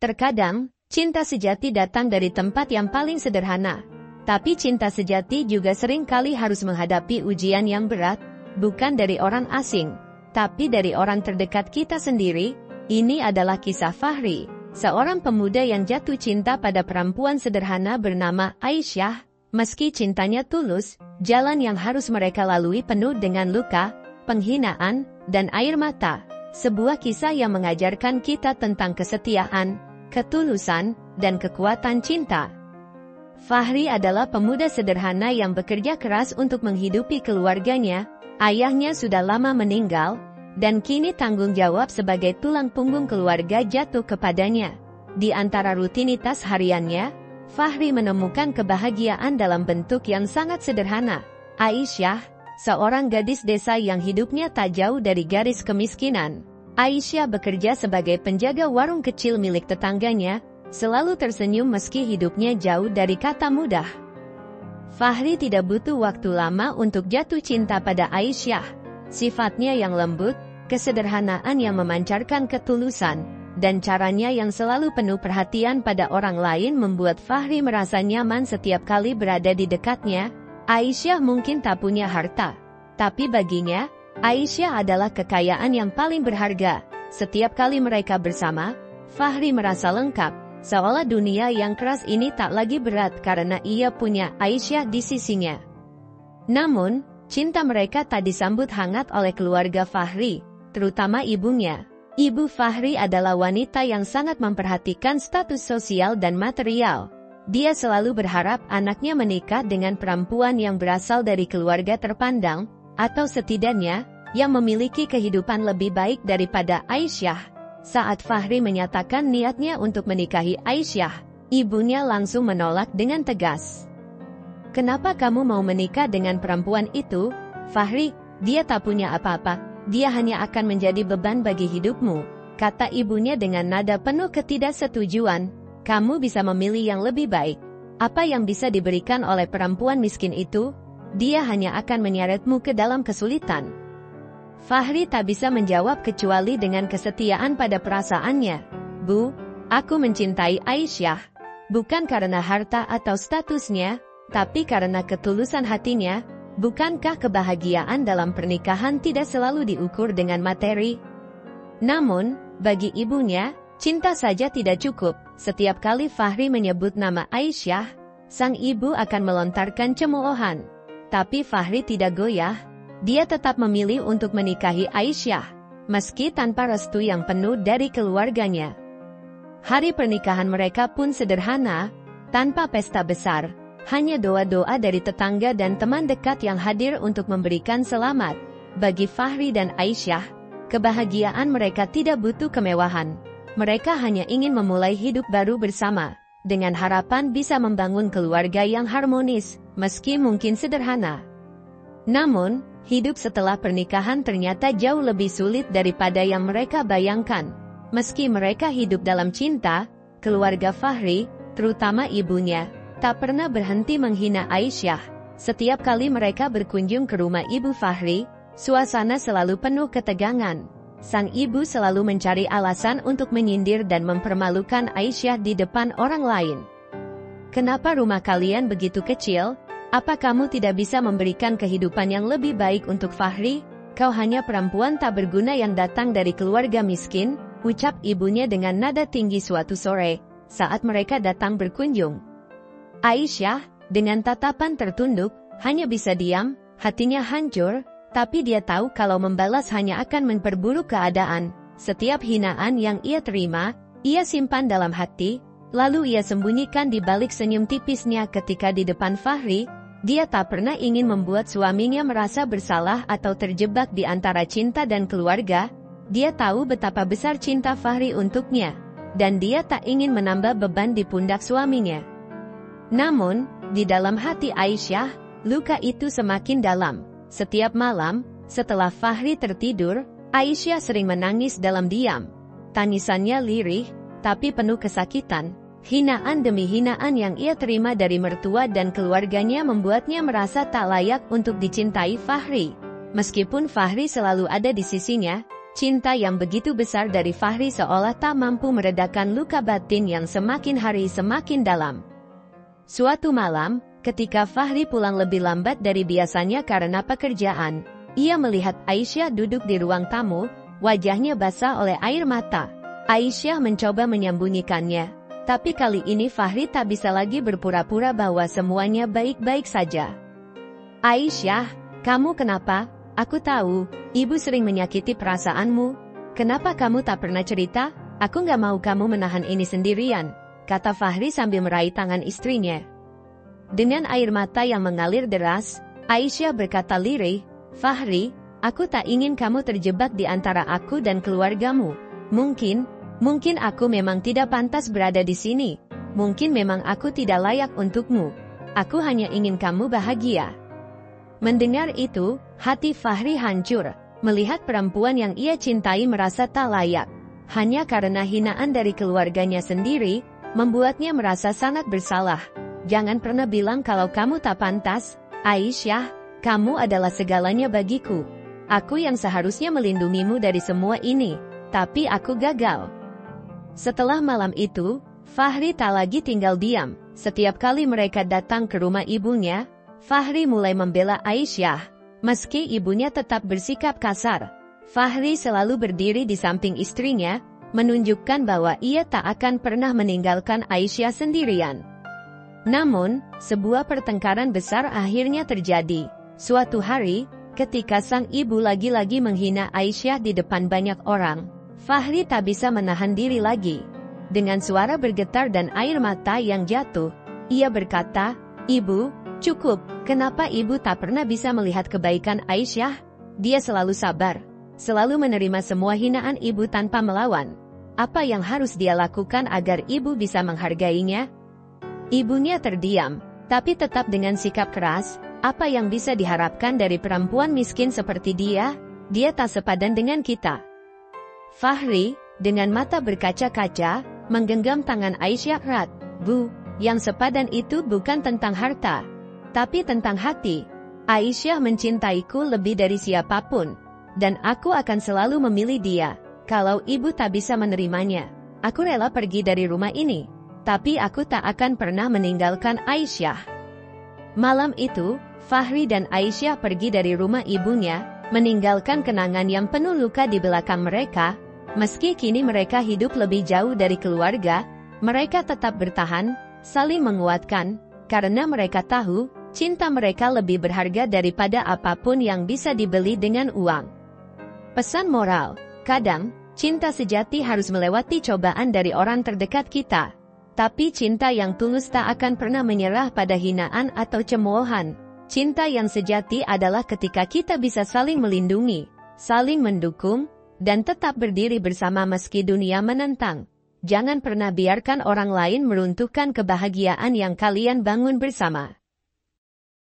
Terkadang, cinta sejati datang dari tempat yang paling sederhana. Tapi cinta sejati juga sering kali harus menghadapi ujian yang berat, bukan dari orang asing, tapi dari orang terdekat kita sendiri. Ini adalah kisah Fahri, seorang pemuda yang jatuh cinta pada perempuan sederhana bernama Aisyah. Meski cintanya tulus, jalan yang harus mereka lalui penuh dengan luka, penghinaan, dan air mata. Sebuah kisah yang mengajarkan kita tentang kesetiaan, ketulusan, dan kekuatan cinta. Fahri adalah pemuda sederhana yang bekerja keras untuk menghidupi keluarganya. Ayahnya sudah lama meninggal, dan kini tanggung jawab sebagai tulang punggung keluarga jatuh kepadanya. Di antara rutinitas hariannya, Fahri menemukan kebahagiaan dalam bentuk yang sangat sederhana. Aisyah, seorang gadis desa yang hidupnya tak jauh dari garis kemiskinan. Aisyah bekerja sebagai penjaga warung kecil milik tetangganya, selalu tersenyum meski hidupnya jauh dari kata mudah. Fahri tidak butuh waktu lama untuk jatuh cinta pada Aisyah. Sifatnya yang lembut, kesederhanaan yang memancarkan ketulusan, dan caranya yang selalu penuh perhatian pada orang lain membuat Fahri merasa nyaman setiap kali berada di dekatnya. Aisyah mungkin tak punya harta, tapi baginya, Aisyah adalah kekayaan yang paling berharga. Setiap kali mereka bersama, Fahri merasa lengkap, seolah dunia yang keras ini tak lagi berat karena ia punya Aisyah di sisinya. Namun, cinta mereka tak disambut hangat oleh keluarga Fahri, terutama ibunya. Ibu Fahri adalah wanita yang sangat memperhatikan status sosial dan material. Dia selalu berharap anaknya menikah dengan perempuan yang berasal dari keluarga terpandang, atau setidaknya, yang memiliki kehidupan lebih baik daripada Aisyah. Saat Fahri menyatakan niatnya untuk menikahi Aisyah, ibunya langsung menolak dengan tegas. "Kenapa kamu mau menikah dengan perempuan itu, Fahri? Dia tak punya apa-apa, dia hanya akan menjadi beban bagi hidupmu," kata ibunya dengan nada penuh ketidaksetujuan. "Kamu bisa memilih yang lebih baik. Apa yang bisa diberikan oleh perempuan miskin itu? Dia hanya akan menyeretmu ke dalam kesulitan." Fahri tak bisa menjawab kecuali dengan kesetiaan pada perasaannya. "Bu, aku mencintai Aisyah, bukan karena harta atau statusnya, tapi karena ketulusan hatinya." Bukankah kebahagiaan dalam pernikahan tidak selalu diukur dengan materi? Namun, bagi ibunya, cinta saja tidak cukup. Setiap kali Fahri menyebut nama Aisyah, sang ibu akan melontarkan cemoohan. Tapi Fahri tidak goyah. Dia tetap memilih untuk menikahi Aisyah, meski tanpa restu yang penuh dari keluarganya. Hari pernikahan mereka pun sederhana, tanpa pesta besar. Hanya doa-doa dari tetangga dan teman dekat yang hadir untuk memberikan selamat. Bagi Fahri dan Aisyah, kebahagiaan mereka tidak butuh kemewahan. Mereka hanya ingin memulai hidup baru bersama, dengan harapan bisa membangun keluarga yang harmonis, meski mungkin sederhana. Namun, hidup setelah pernikahan ternyata jauh lebih sulit daripada yang mereka bayangkan. Meski mereka hidup dalam cinta, keluarga Fahri, terutama ibunya, tak pernah berhenti menghina Aisyah. Setiap kali mereka berkunjung ke rumah ibu Fahri, suasana selalu penuh ketegangan. Sang ibu selalu mencari alasan untuk menyindir dan mempermalukan Aisyah di depan orang lain. "Kenapa rumah kalian begitu kecil? Apa kamu tidak bisa memberikan kehidupan yang lebih baik untuk Fahri? Kau hanya perempuan tak berguna yang datang dari keluarga miskin," ucap ibunya dengan nada tinggi suatu sore, saat mereka datang berkunjung. Aisyah, dengan tatapan tertunduk, hanya bisa diam, hatinya hancur, tapi dia tahu kalau membalas hanya akan memperburuk keadaan. Setiap hinaan yang ia terima, ia simpan dalam hati, lalu ia sembunyikan di balik senyum tipisnya ketika di depan Fahri. Dia tak pernah ingin membuat suaminya merasa bersalah atau terjebak di antara cinta dan keluarga. Dia tahu betapa besar cinta Fahri untuknya, dan dia tak ingin menambah beban di pundak suaminya. Namun, di dalam hati Aisyah, luka itu semakin dalam. Setiap malam, setelah Fahri tertidur, Aisyah sering menangis dalam diam. Tangisannya lirih, tapi penuh kesakitan. Hinaan demi hinaan yang ia terima dari mertua dan keluarganya membuatnya merasa tak layak untuk dicintai Fahri. Meskipun Fahri selalu ada di sisinya, Cinta yang begitu besar dari Fahri seolah tak mampu meredakan luka batin yang semakin hari semakin dalam. Suatu malam, ketika Fahri pulang lebih lambat dari biasanya karena pekerjaan, ia melihat Aisyah duduk di ruang tamu, wajahnya basah oleh air mata. Aisyah mencoba menyembunyikannya, tapi kali ini Fahri tak bisa lagi berpura-pura bahwa semuanya baik-baik saja. "Aisyah, kamu kenapa? Aku tahu, ibu sering menyakiti perasaanmu. Kenapa kamu tak pernah cerita? Aku gak mau kamu menahan ini sendirian," kata Fahri sambil meraih tangan istrinya. Dengan air mata yang mengalir deras, Aisyah berkata lirih, "Fahri, aku tak ingin kamu terjebak di antara aku dan keluargamu. Mungkin aku memang tidak pantas berada di sini. Mungkin memang aku tidak layak untukmu. Aku hanya ingin kamu bahagia." Mendengar itu, hati Fahri hancur. Melihat perempuan yang ia cintai merasa tak layak, hanya karena hinaan dari keluarganya sendiri, membuatnya merasa sangat bersalah. "Jangan pernah bilang kalau kamu tak pantas, Aisyah. Kamu adalah segalanya bagiku. Aku yang seharusnya melindungimu dari semua ini, tapi aku gagal." Setelah malam itu, Fahri tak lagi tinggal diam. Setiap kali mereka datang ke rumah ibunya, Fahri mulai membela Aisyah. Meski ibunya tetap bersikap kasar, Fahri selalu berdiri di samping istrinya, menunjukkan bahwa ia tak akan pernah meninggalkan Aisyah sendirian. Namun, sebuah pertengkaran besar akhirnya terjadi. Suatu hari, ketika sang ibu lagi-lagi menghina Aisyah di depan banyak orang, Fahri tak bisa menahan diri lagi. Dengan suara bergetar dan air mata yang jatuh, ia berkata, "Ibu, cukup. Kenapa ibu tak pernah bisa melihat kebaikan Aisyah? Dia selalu sabar, selalu menerima semua hinaan ibu tanpa melawan. Apa yang harus dia lakukan agar ibu bisa menghargainya?" Ibunya terdiam, tapi tetap dengan sikap keras. Apa yang bisa diharapkan dari perempuan miskin seperti dia? Dia tak sepadan dengan kita. Fahri, dengan mata berkaca-kaca, menggenggam tangan Aisyah erat. "Bu, yang sepadan itu bukan tentang harta, tapi tentang hati. Aisyah mencintaiku lebih dari siapapun, dan aku akan selalu memilih dia. Kalau ibu tak bisa menerimanya, aku rela pergi dari rumah ini, tapi aku tak akan pernah meninggalkan Aisyah." Malam itu, Fahri dan Aisyah pergi dari rumah ibunya, meninggalkan kenangan yang penuh luka di belakang mereka. Meski kini mereka hidup lebih jauh dari keluarga, mereka tetap bertahan, saling menguatkan, karena mereka tahu, cinta mereka lebih berharga daripada apapun yang bisa dibeli dengan uang. Pesan moral, kadang, cinta sejati harus melewati cobaan dari orang terdekat kita. Tapi cinta yang tulus tak akan pernah menyerah pada hinaan atau cemoohan. Cinta yang sejati adalah ketika kita bisa saling melindungi, saling mendukung, dan tetap berdiri bersama meski dunia menentang. Jangan pernah biarkan orang lain meruntuhkan kebahagiaan yang kalian bangun bersama.